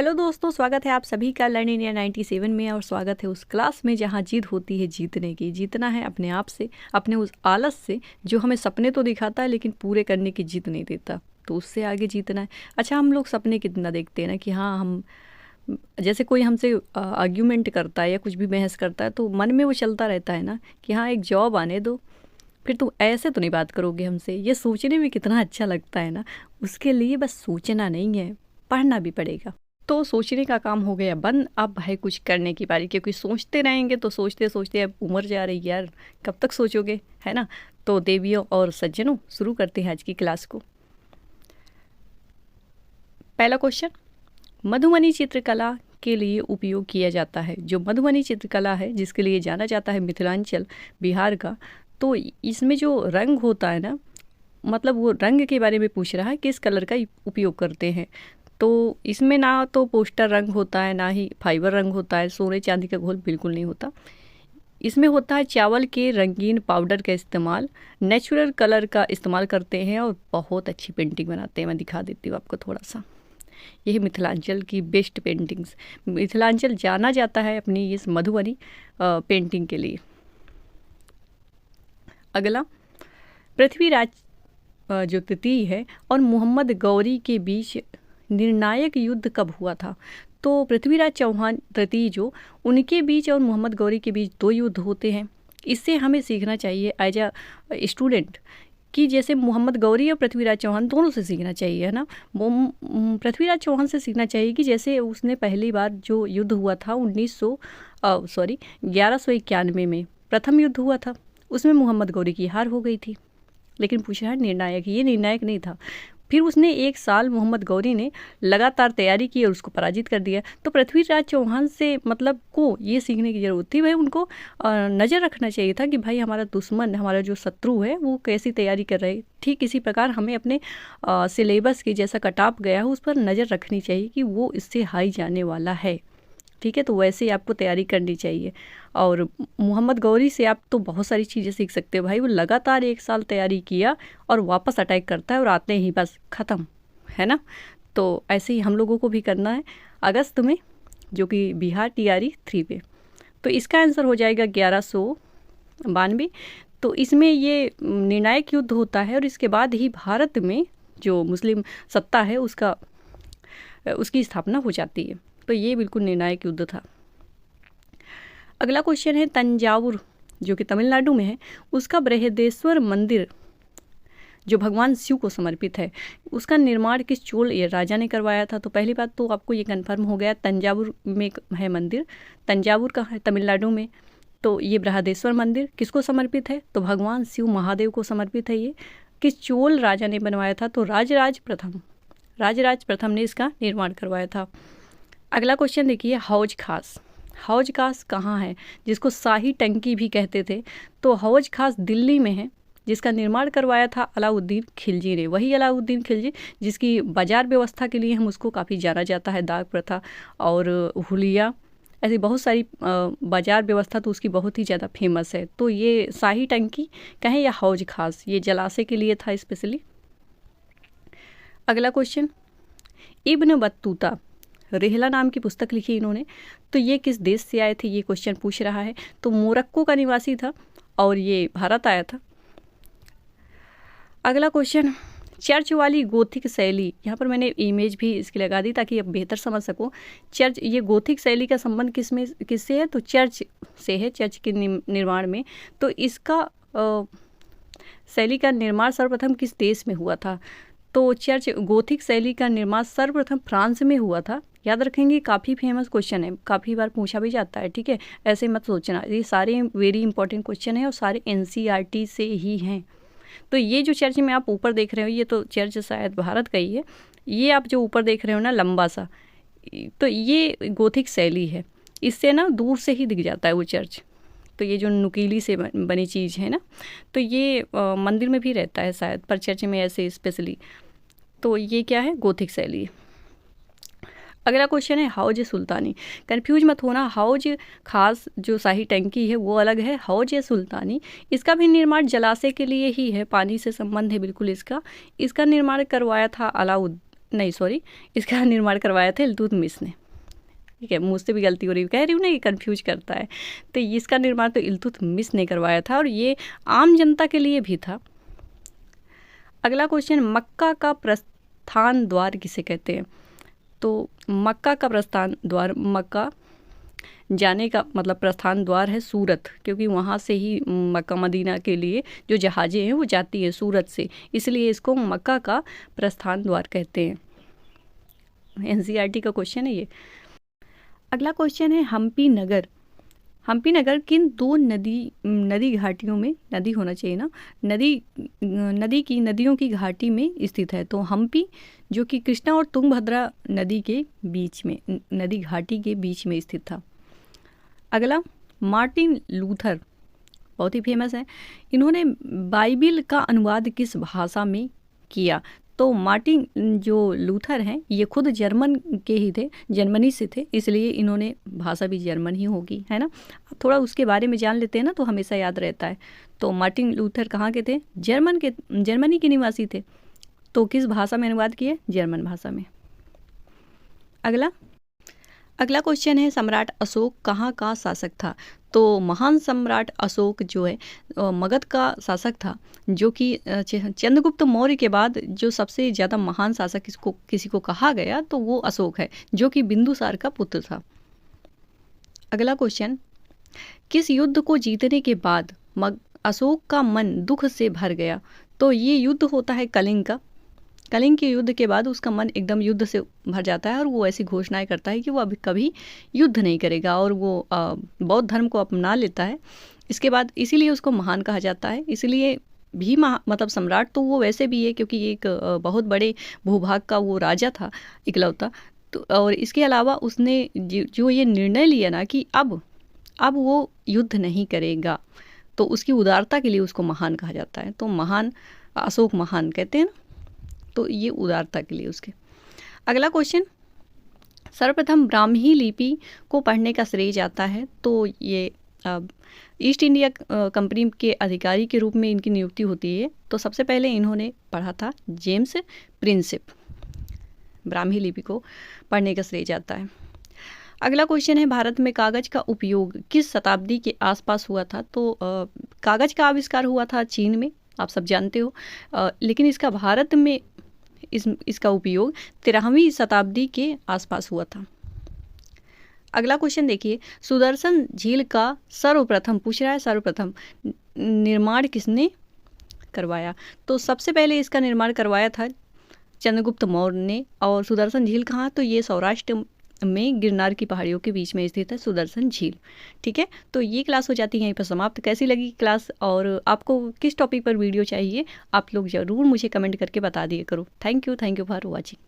Hello दोस्तों, स्वागत है आप सभी का लर्न इंडिया 97 में। और स्वागत है उस क्लास में जहां जीत होती है जीतने की। जीतना है अपने आप से, अपने उस आलस से जो हमें सपने तो दिखाता है लेकिन पूरे करने की जीत नहीं देता, तो उससे आगे जीतना है। अच्छा, हम लोग सपने कितना देखते हैं ना कि हाँ, हम जैसे कोई हमसे आर्ग्यूमेंट करता है या कुछ भी बहस करता है तो मन में वो चलता रहता है ना कि हाँ, एक जॉब आने दो, फिर तुम ऐसे तो नहीं बात करोगे हमसे। ये सोचने में कितना अच्छा लगता है ना। उसके लिए बस सोचना नहीं है, पढ़ना भी पड़ेगा। तो सोचने का काम हो गया बंद, अब है कुछ करने की बारी, क्योंकि सोचते रहेंगे तो सोचते सोचते अब उम्र जा रही यार, कब तक सोचोगे, है ना। तो देवियों और सज्जनों, शुरू करते हैं आज की क्लास को। पहला क्वेश्चन, मधुबनी चित्रकला के लिए उपयोग किया जाता है। जो मधुबनी चित्रकला है, जिसके लिए जाना जाता है मिथिलांचल बिहार का, तो इसमें जो रंग होता है ना, मतलब वो रंग के बारे में पूछ रहा है, किस कलर का उपयोग करते हैं। तो इसमें ना तो पोस्टर रंग होता है, ना ही फाइबर रंग होता है, सोने चांदी का घोल बिल्कुल नहीं होता। इसमें होता है चावल के रंगीन पाउडर का इस्तेमाल, नेचुरल कलर का इस्तेमाल करते हैं और बहुत अच्छी पेंटिंग बनाते हैं। मैं दिखा देती हूँ आपको थोड़ा सा। यही मिथिलांचल की बेस्ट पेंटिंग्स। मिथिलांचल जाना जाता है अपनी इस मधुबनी पेंटिंग के लिए। अगला, पृथ्वीराज जो तृतीय है और मोहम्मद गौरी के बीच निर्णायक युद्ध कब हुआ था। तो पृथ्वीराज चौहान तृतीय जो, उनके बीच और मोहम्मद गौरी के बीच दो युद्ध होते हैं। इससे हमें सीखना चाहिए एज अ स्टूडेंट कि जैसे मोहम्मद गौरी और पृथ्वीराज चौहान दोनों से सीखना चाहिए, है ना। पृथ्वीराज चौहान से सीखना चाहिए कि जैसे उसने पहली बार जो युद्ध हुआ था 1191 में प्रथम युद्ध हुआ था, उसमें मोहम्मद गौरी की हार हो गई थी। लेकिन पूछ रहा है निर्णायक, ये निर्णायक नहीं था। फिर उसने 1 साल मोहम्मद गौरी ने लगातार तैयारी की और उसको पराजित कर दिया। तो पृथ्वीराज चौहान से मतलब को ये सीखने की ज़रूरत थी। भाई उनको नज़र रखना चाहिए था कि भाई हमारा दुश्मन, हमारा जो शत्रु है, वो कैसी तैयारी कर रहे। ठीक इसी प्रकार हमें अपने सिलेबस की जैसा कटऑफ गया है उस पर नज़र रखनी चाहिए कि वो इससे हाई जाने वाला है। ठीक है, तो वैसे ही आपको तैयारी करनी चाहिए। और मोहम्मद गौरी से आप तो बहुत सारी चीज़ें सीख सकते हो। भाई वो लगातार 1 साल तैयारी किया और वापस अटैक करता है और आते ही बस ख़त्म, है ना। तो ऐसे ही हम लोगों को भी करना है अगस्त में, जो कि बिहार TRE 3 पे। तो इसका आंसर हो जाएगा 1192। तो इसमें ये निर्णायक युद्ध होता है और इसके बाद ही भारत में जो मुस्लिम सत्ता है उसकी स्थापना हो जाती है। तो ये बिल्कुल निर्णायक युद्ध था। अगला क्वेश्चन है, तंजावुर जो कि तमिलनाडु में है, उसका बृहदेश्वर मंदिर जो भगवान शिव को समर्पित है, उसका निर्माण किस चोल राजा ने करवाया था। तो पहली बात तो आपको ये कंफर्म हो गया, तंजावुर में है मंदिर। तंजावुर का है तमिलनाडु में। तो ये बृहदेश्वर मंदिर किसको समर्पित है, तो भगवान शिव महादेव को समर्पित है। ये किस चोल राजा ने बनवाया था, तो राजराज प्रथम ने इसका निर्माण करवाया था। अगला क्वेश्चन देखिए, हौज खास कहाँ है, जिसको शाही टंकी भी कहते थे। तो हौज खास दिल्ली में है, जिसका निर्माण करवाया था अलाउद्दीन खिलजी ने। वही अलाउद्दीन खिलजी जिसकी बाजार व्यवस्था के लिए हम उसको काफ़ी जाना जाता है। दाग प्रथा और हुलिया, ऐसी बहुत सारी बाजार व्यवस्था तो उसकी बहुत ही ज़्यादा फेमस है। तो ये शाही टंकी कहें या हौज खास, ये जलाशय के लिए था स्पेशली। अगला क्वेश्चन, इब्न बत्तूता रेहला नाम की पुस्तक लिखी इन्होंने, तो ये किस देश से आए थे, ये क्वेश्चन पूछ रहा है। तो मोरक्को का निवासी था और ये भारत आया था। अगला क्वेश्चन, चर्च वाली गोथिक शैली, यहाँ पर मैंने इमेज भी इसकी लगा दी ताकि आप बेहतर समझ सको। चर्च, ये गोथिक शैली का संबंध किससे है, तो चर्च से है, चर्च के निर्माण में। तो इसका शैली का निर्माण सर्वप्रथम किस देश में हुआ था, तो चर्च गोथिक शैली का निर्माण सर्वप्रथम फ्रांस में हुआ था। याद रखेंगे, काफ़ी फेमस क्वेश्चन है, काफ़ी बार पूछा भी जाता है। ठीक है, ऐसे मत सोचना, ये सारे वेरी इंपॉर्टेंट क्वेश्चन है और सारे NCERT से ही हैं। तो ये जो चर्च में आप ऊपर देख रहे हो, ये तो चर्च शायद भारत का ही है। ये आप जो ऊपर देख रहे हो ना लंबा सा, तो ये गोथिक शैली है। इससे ना दूर से ही दिख जाता है वो चर्च। तो ये जो नुकीली से बनी चीज़ है ना, तो ये मंदिर में भी रहता है शायद, पर चर्च में ऐसे स्पेशली। तो ये क्या है, गोथिक शैली। अगला क्वेश्चन है, हौज सुल्तानी। कंफ्यूज मत होना, हौज खास जो शाही टंकी है वो अलग है, हौज सुल्तानी इसका भी निर्माण जलाशय के लिए ही है, पानी से संबंध है बिल्कुल इसका। इसका निर्माण करवाया था नहीं सॉरी, इसका निर्माण करवाया था इल्तुतमिश ने। ठीक है, मुझसे भी गलती हो रही है, कह रही हूँ ना ये कन्फ्यूज करता है। तो इसका निर्माण तो इल्तुतमिश ने करवाया था और ये आम जनता के लिए भी था। अगला क्वेश्चन, मक्का का प्रस्थान द्वार किसे कहते हैं? तो मक्का का प्रस्थान द्वार, मक्का जाने का मतलब प्रस्थान द्वार है सूरत, क्योंकि वहाँ से ही मक्का मदीना के लिए जो जहाज़ें हैं वो जाती हैं सूरत से, इसलिए इसको मक्का का प्रस्थान द्वार कहते हैं। एनसीईआरटी का क्वेश्चन है ये। अगला क्वेश्चन है, हम्पी नगर। हम्पी नगर किन दो नदी घाटियों में, नदी होना चाहिए ना, नदियों की घाटी में स्थित है? तो हम्पी जो कि कृष्णा और तुंगभद्रा नदी के बीच में, नदी घाटी के बीच में स्थित था। अगला, मार्टिन लूथर बहुत ही फेमस है, इन्होंने बाइबिल का अनुवाद किस भाषा में किया? तो मार्टिन जो लूथर हैं ये खुद जर्मन के ही थे, जर्मनी से थे, इसलिए इन्होंने भाषा भी जर्मन ही होगी, है ना। थोड़ा उसके बारे में जान लेते हैं ना तो हमेशा याद रहता है। तो मार्टिन लूथर कहाँ के थे? जर्मनी के निवासी थे। तो किस भाषा में अनुवाद किए? जर्मन भाषा में। अगला क्वेश्चन है, सम्राट अशोक कहाँ का शासक था? तो महान सम्राट अशोक जो है मगध का शासक था, जो कि चंद्रगुप्त मौर्य के बाद जो सबसे ज़्यादा महान शासक किसी को कहा गया तो वो अशोक है, जो कि बिंदुसार का पुत्र था। अगला क्वेश्चन, किस युद्ध को जीतने के बाद अशोक का मन दुख से भर गया? तो ये युद्ध होता है कलिंग का। कलिंग के युद्ध के बाद उसका मन एकदम युद्ध से भर जाता है और वो ऐसी घोषणाएं करता है कि वो अभी कभी युद्ध नहीं करेगा और वो बौद्ध धर्म को अपना लेता है। इसके बाद इसीलिए उसको महान कहा जाता है। इसलिए भी मतलब सम्राट तो वो वैसे भी है क्योंकि एक बहुत बड़े भूभाग का वो राजा था इकलौता। तो और इसके अलावा उसने जो ये निर्णय लिया ना कि अब वो युद्ध नहीं करेगा, तो उसकी उदारता के लिए उसको महान कहा जाता है। तो महान, अशोक महान कहते हैं ना, तो ये उदारता के लिए उसके। अगला क्वेश्चन, सर्वप्रथम ब्राह्मी लिपि को पढ़ने का श्रेय जाता है? तो ये ईस्ट इंडिया कंपनी के अधिकारी के रूप में इनकी नियुक्ति होती है। तो सबसे पहले इन्होंने पढ़ा था जेम्स प्रिंसिप। ब्राह्मी लिपि को पढ़ने का श्रेय जाता है। अगला क्वेश्चन है, भारत में कागज का उपयोग किस शताब्दी के आसपास हुआ था? तो कागज का आविष्कार हुआ था चीन में, आप सब जानते हो, लेकिन इसका भारत में इसका उपयोग 13वीं शताब्दी के आसपास हुआ था। अगला क्वेश्चन देखिए, सुदर्शन झील का सर्वप्रथम, पूछ रहा है सर्वप्रथम निर्माण किसने करवाया? तो सबसे पहले इसका निर्माण करवाया था चंद्रगुप्त मौर्य ने। और सुदर्शन झील कहाँ? तो ये सौराष्ट्र में गिरनार की पहाड़ियों के बीच में स्थित है सुदर्शन झील। ठीक है, तो ये क्लास हो जाती है यहीं पर समाप्त। कैसी लगी क्लास और आपको किस टॉपिक पर वीडियो चाहिए, आप लोग ज़रूर मुझे कमेंट करके बता दिया करो। Thank you for watching.